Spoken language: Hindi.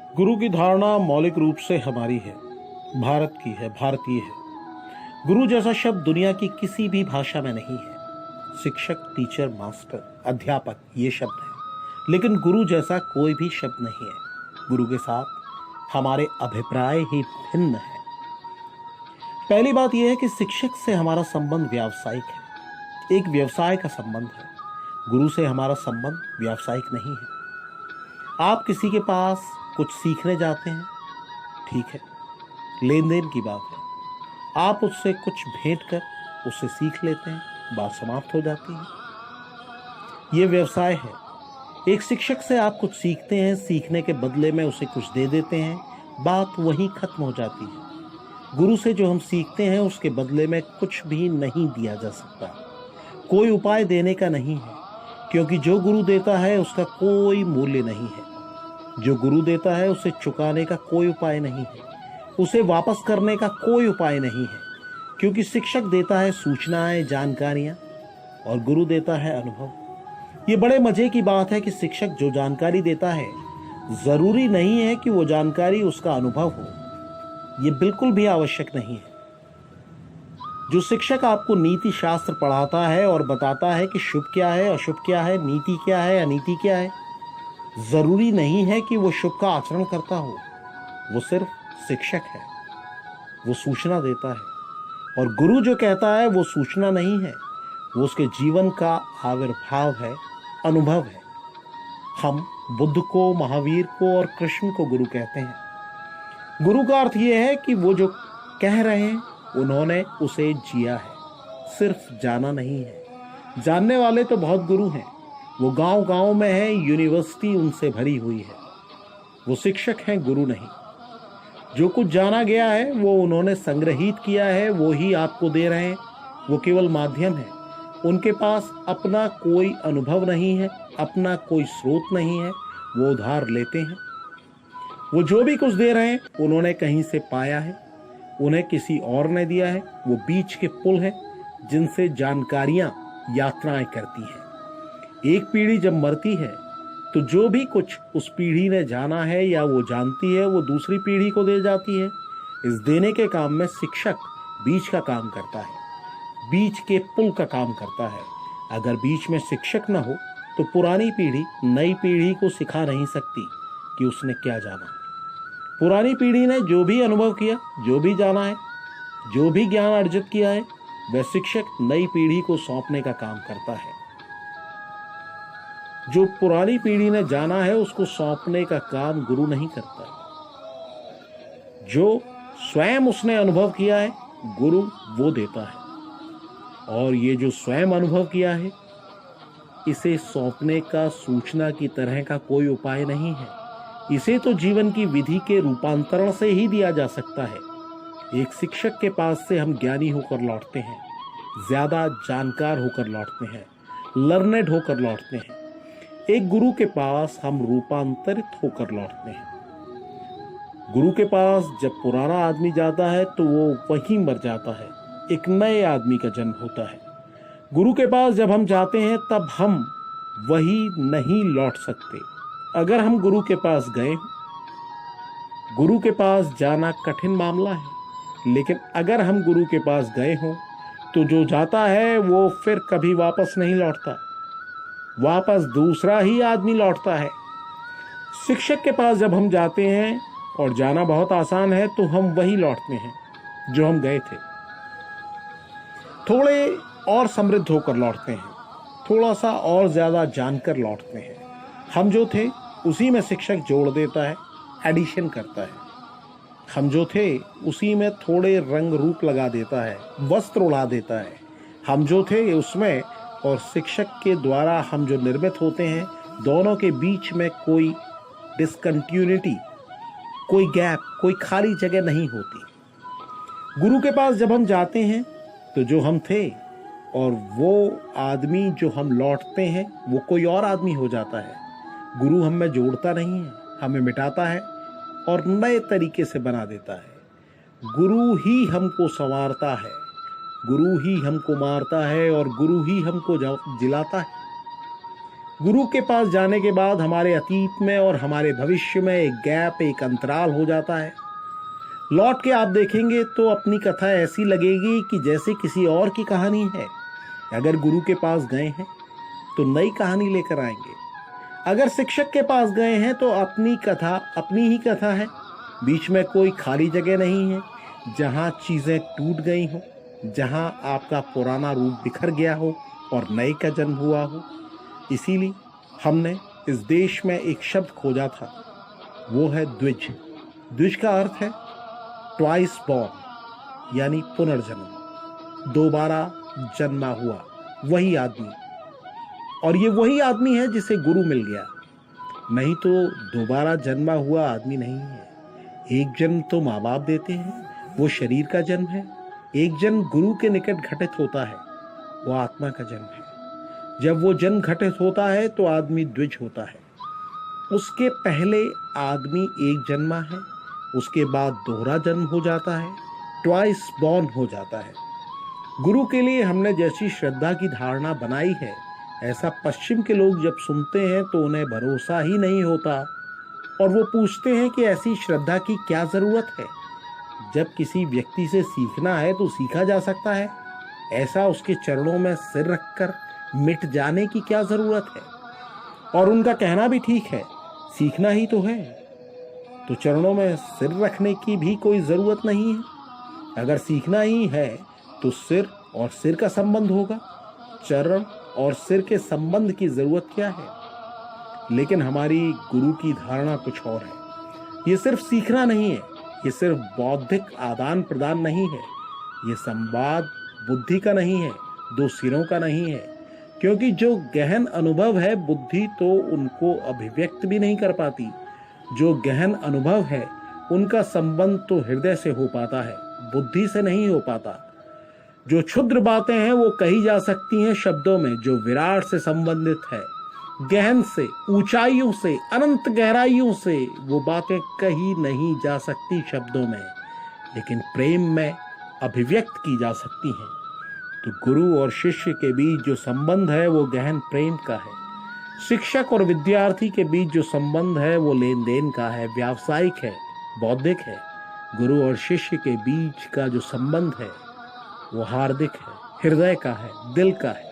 गुरु की धारणा मौलिक रूप से हमारी है, भारत की है, भारतीय है। गुरु जैसा शब्द दुनिया की किसी भी भाषा में नहीं है। शिक्षक, टीचर, मास्टर, अध्यापक ये शब्द हैं, लेकिन गुरु जैसा कोई भी शब्द नहीं है। गुरु के साथ हमारे अभिप्राय ही भिन्न है। पहली बात यह है कि शिक्षक से हमारा संबंध व्यावसायिक है, एक व्यवसाय का संबंध है। गुरु से हमारा संबंध व्यावसायिक नहीं है। आप किसी के पास कुछ सीखने जाते हैं, ठीक है, लेन देन की बात है। आप उससे कुछ भेंट कर उससे सीख लेते हैं, बात समाप्त हो जाती है। ये व्यवसाय है। एक शिक्षक से आप कुछ सीखते हैं, सीखने के बदले में उसे कुछ दे देते हैं, बात वहीं खत्म हो जाती है। गुरु से जो हम सीखते हैं उसके बदले में कुछ भी नहीं दिया जा सकता, कोई उपाय देने का नहीं है, क्योंकि जो गुरु देता है उसका कोई मूल्य नहीं है। जो गुरु देता है उसे चुकाने का कोई उपाय नहीं है, उसे वापस करने का कोई उपाय नहीं है, क्योंकि शिक्षक देता है सूचनाएं, जानकारियां और गुरु देता है अनुभव। ये बड़े मजे की बात है कि शिक्षक जो जानकारी देता है जरूरी नहीं है कि वो जानकारी उसका अनुभव हो, ये बिल्कुल भी आवश्यक नहीं है। जो शिक्षक आपको नीति शास्त्र पढ़ाता है और बताता है कि शुभ क्या है, अशुभ क्या है, नीति क्या है, अनीति क्या है, जरूरी नहीं है कि वो शुभ का आचरण करता हो। वो सिर्फ शिक्षक है, वो सूचना देता है। और गुरु जो कहता है वो सूचना नहीं है, वो उसके जीवन का आविर्भाव है, अनुभव है। हम बुद्ध को, महावीर को और कृष्ण को गुरु कहते हैं। गुरु का अर्थ यह है कि वो जो कह रहे हैं उन्होंने उसे जिया है, सिर्फ जाना नहीं है। जानने वाले तो बहुत गुरु हैं, वो गांव गांव में है, यूनिवर्सिटी उनसे भरी हुई है। वो शिक्षक हैं, गुरु नहीं। जो कुछ जाना गया है वो उन्होंने संग्रहित किया है, वो ही आपको दे रहे हैं। वो केवल माध्यम है। उनके पास अपना कोई अनुभव नहीं है, अपना कोई स्रोत नहीं है, वो उधार लेते हैं। वो जो भी कुछ दे रहे हैं उन्होंने कहीं से पाया है, उन्हें किसी और ने दिया है। वो बीच के पुल हैं जिनसे जानकारियां यात्राएं करती हैं। एक पीढ़ी जब मरती है तो जो भी कुछ उस पीढ़ी ने जाना है या वो जानती है वो दूसरी पीढ़ी को दे जाती है। इस देने के काम में शिक्षक बीच का काम करता है, बीच के पुल का काम करता है। अगर बीच में शिक्षक न हो तो पुरानी पीढ़ी नई पीढ़ी को सिखा नहीं सकती कि उसने क्या जाना। पुरानी पीढ़ी ने जो भी अनुभव किया, जो भी जाना है, जो भी ज्ञान अर्जित किया है, वह शिक्षक नई पीढ़ी को सौंपने का काम करता है। जो पुरानी पीढ़ी ने जाना है उसको सौंपने का काम गुरु नहीं करता। जो स्वयं उसने अनुभव किया है गुरु वो देता है। और ये जो स्वयं अनुभव किया है इसे सौंपने का सूचना की तरह का कोई उपाय नहीं है। इसे तो जीवन की विधि के रूपांतरण से ही दिया जा सकता है। एक शिक्षक के पास से हम ज्ञानी होकर लौटते हैं, ज्यादा जानकार होकर लौटते हैं, लर्नेड होकर लौटते हैं। एक गुरु के पास हम रूपांतरित होकर लौटते हैं। गुरु के पास जब पुराना आदमी जाता है तो वो वहीं मर जाता है, एक नए आदमी का जन्म होता है। गुरु के पास जब हम जाते हैं तब हम वही नहीं लौट सकते। अगर हम गुरु के पास गए, गुरु के पास जाना कठिन मामला है, लेकिन अगर हम गुरु के पास गए हों तो जो जाता है वो फिर कभी वापस नहीं लौटता, वापस दूसरा ही आदमी लौटता है। शिक्षक के पास जब हम जाते हैं और जाना बहुत आसान है तो हम वही लौटते हैं जो हम गए थे। थोड़े और समृद्ध होकर लौटते हैं, थोड़ा सा और ज्यादा जानकर लौटते हैं। हम जो थे उसी में शिक्षक जोड़ देता है, एडिशन करता है। हम जो थे उसी में थोड़े रंग रूप लगा देता है, वस्त्र उड़ा देता है। हम जो थे उसमें और शिक्षक के द्वारा हम जो निर्मित होते हैं, दोनों के बीच में कोई डिसकंटिन्यूटी, कोई गैप, कोई खाली जगह नहीं होती। गुरु के पास जब हम जाते हैं तो जो हम थे और वो आदमी जो हम लौटते हैं वो कोई और आदमी हो जाता है। गुरु हम में जोड़ता नहीं है, हमें मिटाता है और नए तरीके से बना देता है। गुरु ही हमको संवारता है, गुरु ही हमको मारता है और गुरु ही हमको जिलाता है। गुरु के पास जाने के बाद हमारे अतीत में और हमारे भविष्य में एक गैप, एक अंतराल हो जाता है। लौट के आप देखेंगे तो अपनी कथा ऐसी लगेगी कि जैसे किसी और की कहानी है। अगर गुरु के पास गए हैं तो नई कहानी लेकर आएंगे। अगर शिक्षक के पास गए हैं तो अपनी कथा अपनी ही कथा है। बीच में कोई खाली जगह नहीं है जहां चीजें टूट गई हो, जहां आपका पुराना रूप बिखर गया हो और नए का जन्म हुआ हो। इसीलिए हमने इस देश में एक शब्द खोजा था, वो है द्विज। द्विज का अर्थ है ट्वाइस बॉर्न, यानी पुनर्जन्म, दोबारा जन्मा हुआ वही आदमी। और ये वही आदमी है जिसे गुरु मिल गया, नहीं तो दोबारा जन्मा हुआ आदमी नहीं है। एक जन्म तो माँ बाप देते हैं, वो शरीर का जन्म है। एक जन्म गुरु के निकट घटित होता है, वो आत्मा का जन्म है। जब वो जन्म घटित होता है तो आदमी द्विज होता है। उसके पहले आदमी एक जन्मा है, उसके बाद दोहरा जन्म हो जाता है, ट्वाइस बॉर्न हो जाता है। गुरु के लिए हमने जैसी श्रद्धा की धारणा बनाई है, ऐसा पश्चिम के लोग जब सुनते हैं तो उन्हें भरोसा ही नहीं होता और वो पूछते हैं कि ऐसी श्रद्धा की क्या जरूरत है। जब किसी व्यक्ति से सीखना है तो सीखा जा सकता है, ऐसा उसके चरणों में सिर रखकर मिट जाने की क्या जरूरत है। और उनका कहना भी ठीक है, सीखना ही तो है, तो चरणों में सिर रखने की भी कोई जरूरत नहीं है। अगर सीखना ही है तो सिर और सिर का संबंध होगा, चरण और सिर के संबंध की जरूरत क्या है। लेकिन हमारी गुरु की धारणा कुछ और है। ये सिर्फ सीखना नहीं है, ये सिर्फ बौद्धिक आदान प्रदान नहीं है, ये संवाद बुद्धि का नहीं है, दो सिरों का नहीं है। क्योंकि जो गहन अनुभव है, बुद्धि तो उनको अभिव्यक्त भी नहीं कर पाती। जो गहन अनुभव है उनका संबंध तो हृदय से हो पाता है, बुद्धि से नहीं हो पाता। जो क्षुद्र बातें हैं वो कही जा सकती हैं शब्दों में, जो विराट से संबंधित है, गहन से, ऊंचाइयों से, अनंत गहराइयों से, वो बातें कही नहीं जा सकती शब्दों में, लेकिन प्रेम में अभिव्यक्त की जा सकती हैं। तो गुरु और शिष्य के बीच जो संबंध है वो गहन प्रेम का है। शिक्षक और विद्यार्थी के बीच जो संबंध है वो लेन देन का है, व्यावसायिक है, बौद्धिक है। गुरु और शिष्य के बीच का जो संबंध है वो हार्दिक है, हृदय का है, दिल का है।